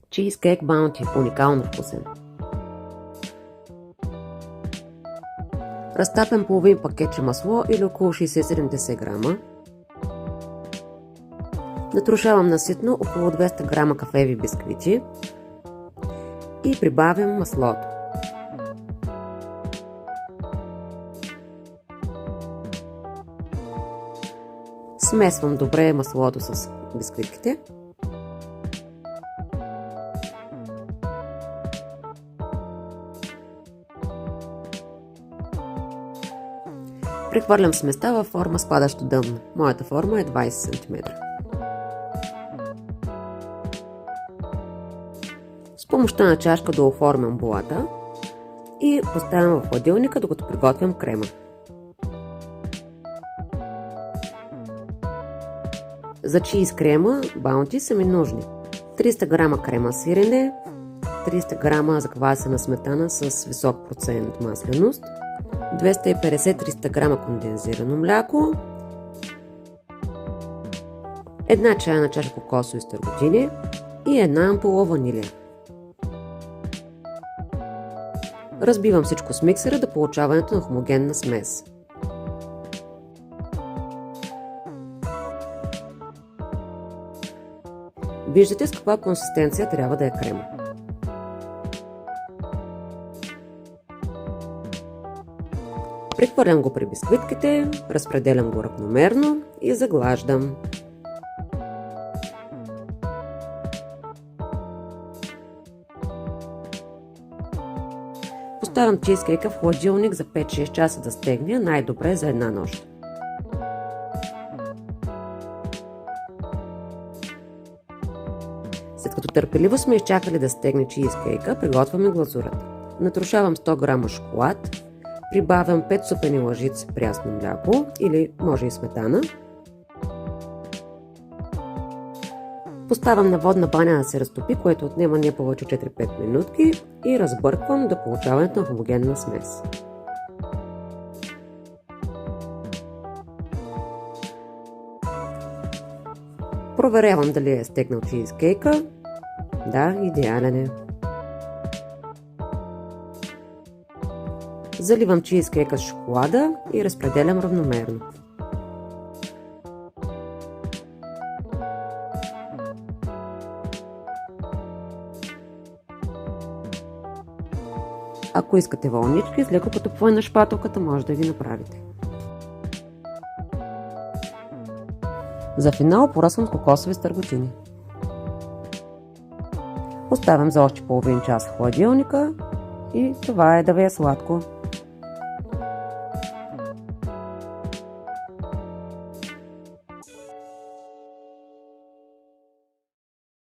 Чизкейк Баунти, уникално вкусен. Разтапям половин пакетче масло или около 60-70 грама. Натрушавам наситно около 200 грама кафеви бисквити и прибавям маслото. Смесвам добре маслото с бисквитките. Прехвърлям сместа във форма спадащо дъно. Моята форма е 20 см. С помощта на чашка дооформям болата и поставям в хладилника, докато приготвям крема. За чиз крема Баунти са ми нужни 300 грама крема сирене, 300 грама заквасена сметана с висок процент масленост, 250-300 грама кондензирано мляко, една чайна чаша кокосови стърготини и една ампула ванилия. Разбивам всичко с миксера до получаването на хомогенна смес. Виждате с каква консистенция трябва да е крема. Прехвърлям го при бисквитките, разпределям го равномерно и заглаждам. Поставям чизкейка в хладилник за 5-6 часа да стегне, най-добре за една нощ. След като търпеливо сме изчакали да стегне чизкейка, приготвяме глазурата. Натрушавам 100 грама шоколад, прибавям 5 супени лъжици прясно мляко или може и сметана. Поставям на водна баня да се разтопи, което отнема не повече 4-5 минутки и разбърквам до получаването на хомогенна смес. Проверявам дали е стегнал чизкейка. Да, идеален е. Заливам чизкейка с шоколада и разпределям равномерно. Ако искате вълнички, с леко потопване на шпателката може да ги направите. За финал поръсвам с кокосови стърготини. Оставям за още половин час в хладилника и това е да ви е сладко.